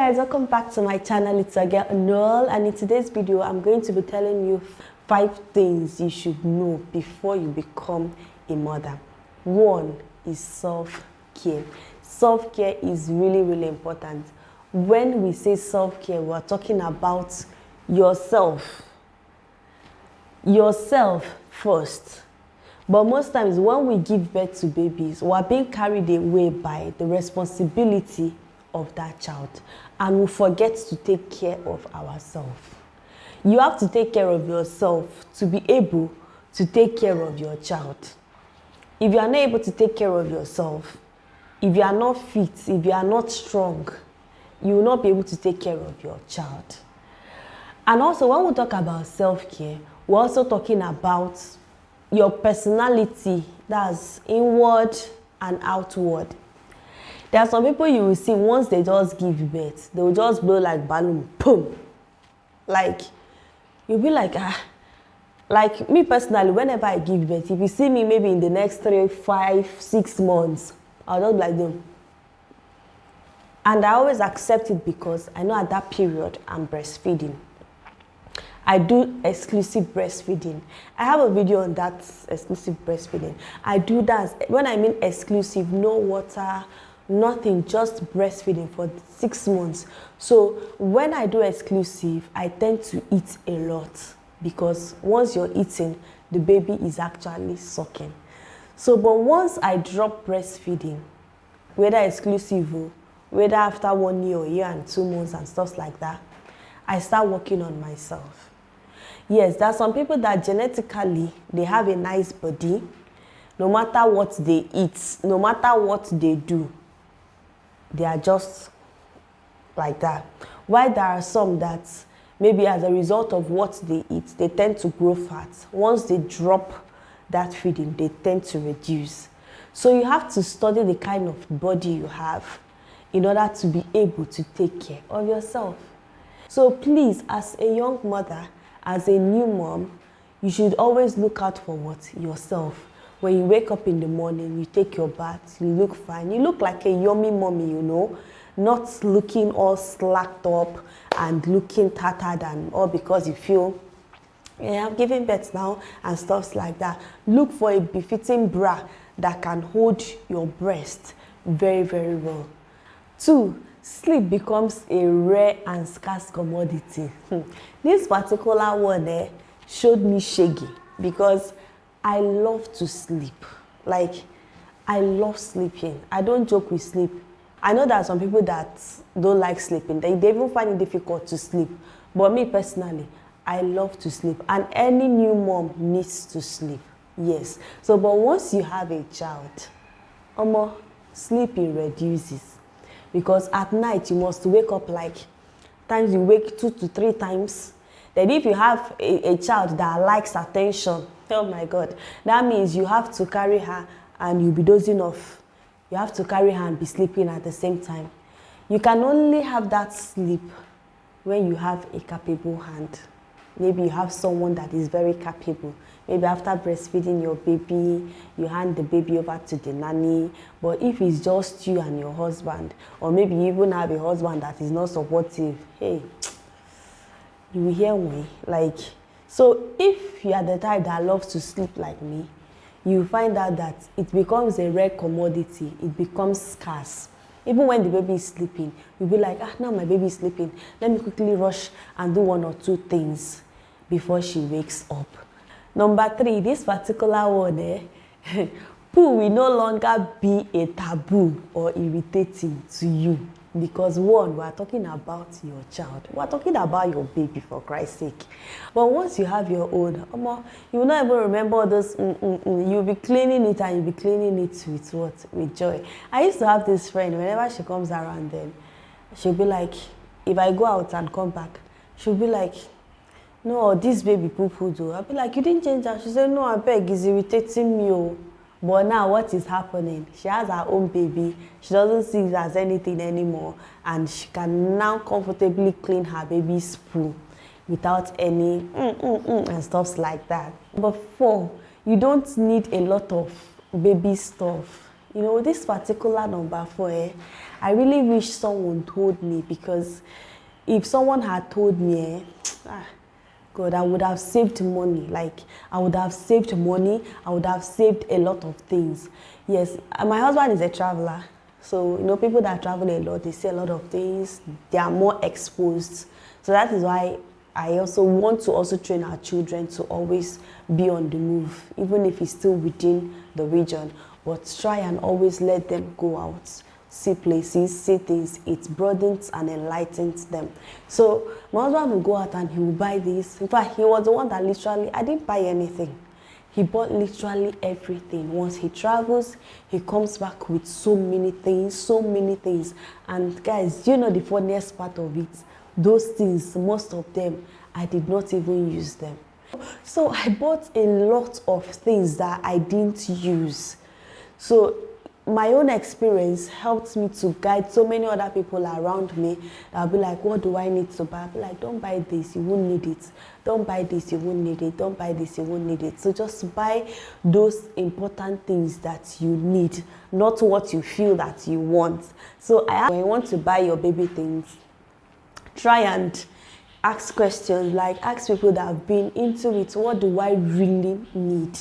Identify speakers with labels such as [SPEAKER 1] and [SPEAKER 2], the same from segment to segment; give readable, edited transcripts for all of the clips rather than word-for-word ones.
[SPEAKER 1] guys, welcome back to my channel. It's again Noel, and in today's video I'm going to be telling you 5 things you should know before you become a mother. 1 is self-care. Self-care is really important. When we say self-care, we're talking about yourself first. But most times when we give birth to babies, we're being carried away by the responsibility of that child, and we forget to take care of ourselves. You have to take care of yourself to be able to take care of your child. If you are not able to take care of yourself, if you are not fit, if you are not strong, you will not be able to take care of your child. And also, when we talk about self-care, we're also talking about your personality, that's inward and outward. There are some people you will see, once they just give birth, they will just blow like balloon, boom. Like, you'll be like, like me personally, whenever I give birth, if you see me maybe in the next 3, 5, 6 months, I'll just be like them. And I always accept it because I know at that period I'm breastfeeding. I do exclusive breastfeeding. I have a video on that exclusive breastfeeding. I do that. When I mean exclusive, no water, nothing, just breastfeeding for 6 months. So when I do exclusive, I tend to eat a lot because once you're eating, the baby is actually sucking. So, but once I drop breastfeeding, whether exclusive or whether after 1 year or year and 2 months and stuff like that, I start working on myself. Yes, there are some people that genetically, they have a nice body. No matter what they eat, no matter what they do, they are just like that. While there are some that maybe as a result of what they eat, they tend to grow fat. Once they drop that feeding, they tend to reduce. So you have to study the kind of body you have in order to be able to take care of yourself. So please, as a young mother, as a new mom, you should always look out for what? Yourself. When you wake up in the morning, you take your bath, you look fine. You look like a yummy mommy, you know, not looking all slacked up and looking tattered and all because you feel, yeah, I'm giving birth now and stuff like that. Look for a befitting bra that can hold your breast very well. 2, sleep becomes a rare and scarce commodity. This particular one showed me shaggy because I love to sleep. Like, I love sleeping. I don't joke with sleep. I know there are some people that don't like sleeping. They even find it difficult to sleep. But me personally, I love to sleep. And any new mom needs to sleep. Yes. So, but once you have a child, sleeping reduces. Because at night you must wake up, like times you wake 2 to 3 times. Then if you have a child that likes attention, oh my God, that means you have to carry her and you'll be dozing off. You have to carry her and be sleeping at the same time. You can only have that sleep when you have a capable hand. Maybe you have someone that is very capable. Maybe after breastfeeding your baby, you hand the baby over to the nanny. But if it's just you and your husband, or maybe you even have a husband that is not supportive, hey, you will hear me. Like, so if you are the type that loves to sleep like me, you find out that it becomes a rare commodity. It becomes scarce. Even when the baby is sleeping, you'll be like, now my baby is sleeping. Let me quickly rush and do 1 or 2 things before she wakes up. Number 3, this particular one, poo will no longer be a taboo or irritating to you. Because 1, we are talking about your child. We are talking about your baby, for Christ's sake. But once you have your own, you will not even remember this. You'll be cleaning it and you'll be cleaning it with what? With joy. I used to have this friend, whenever she comes around, then she'll be like, if I go out and come back, she'll be like, no, this baby poo-poo do. I'll be like, you didn't change her. She said, no, I beg, it's irritating me. But now what is happening? She has her own baby. She doesn't see it as anything anymore. And she can now comfortably clean her baby's poo without any and stuff like that. But 4, you don't need a lot of baby stuff. You know, this particular number 4, I really wish someone told me, because if someone had told me, God, I would have saved money. Like, I would have saved money. I would have saved a lot of things. Yes, my husband is a traveler. So, you know, people that travel a lot, they see a lot of things. They are more exposed. So that is why I also want to also train our children to always be on the move, even if it's still within the region. But try and always let them go out, see places, see things. It broadens and enlightens them. So my husband will go out and he will buy this. In fact, he was the one that literally, I didn't buy anything. He bought literally everything. Once he travels, he comes back with so many things, so many things. And guys, you know the funniest part of it? Those things, most of them, I did not even use them. So I bought a lot of things that I didn't use. So my own experience helped me to guide so many other people around me. I'll be like, what do I need to buy? I'll be like, don't buy this, you won't need it. Don't buy this, you won't need it. Don't buy this, you won't need it. So just buy those important things that you need, not what you feel that you want. So when you want to buy your baby things, try and ask questions, like ask people that have been into it, what do I really need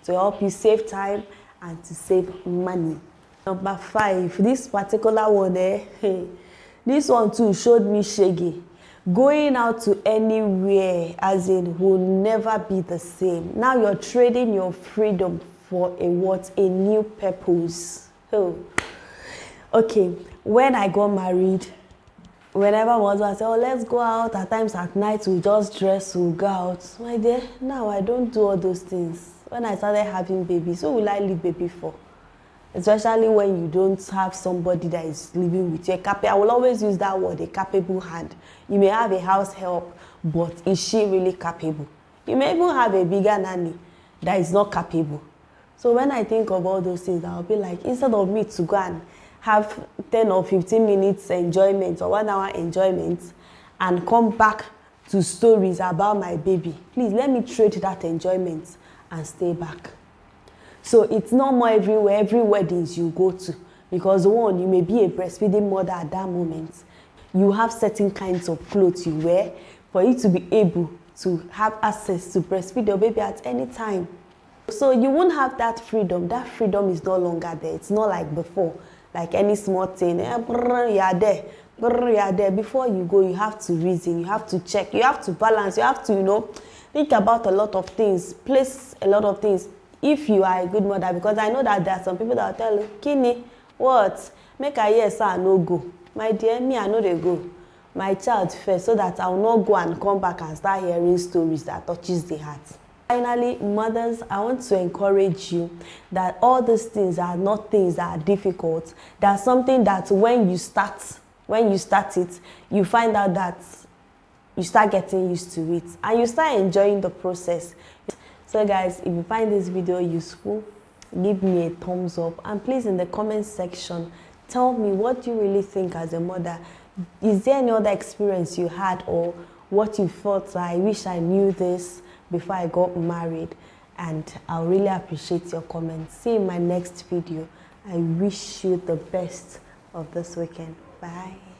[SPEAKER 1] to help you save time and to save money. Number 5, this particular one this one too showed me shaggy. Going out to anywhere, as in, will never be the same. Now you're trading your freedom for a what? A new purpose. Oh. Okay, when I got married, whenever my husband said, oh, let's go out, at times at night we'll just dress, we'll go out. My dear, now I don't do all those things. When I started having babies, who will I leave baby for? Especially when you don't have somebody that is living with you. I will always use that word, a capable hand. You may have a house help, but is she really capable? You may even have a bigger nanny that is not capable. So when I think of all those things, I'll be like, instead of me to go and have 10 or 15 minutes enjoyment or 1 hour enjoyment and come back to stories about my baby, please let me trade that enjoyment and stay back. So it's not more everywhere, every weddings you go to, because one, you may be a breastfeeding mother at that moment. You have certain kinds of clothes you wear for you to be able to have access to breastfeed your baby at any time. So you won't have that freedom. That freedom is no longer there. It's not like before, like any small thing. You are there. You are there. Before you go, you have to reason, you have to check, you have to balance, you have to, you know, think about a lot of things, place a lot of things. If you are a good mother, because I know that there are some people that will tell you, Kini, what? Make a yes or no go. My dear, me, I know they go. My child first, so that I will not go and come back and start hearing stories that touches the heart. Finally, mothers, I want to encourage you that all these things are not things that are difficult. That's something that when you start it, you find out that you start getting used to it and you start enjoying the process. So guys, if you find this video useful, give me a thumbs up, and please in the comment section tell me what you really think as a mother. Is there any other experience you had, or what you thought, I wish I knew this before I got married? And I'll really appreciate your comments. See you in my next video. I wish you the best of this weekend. Bye.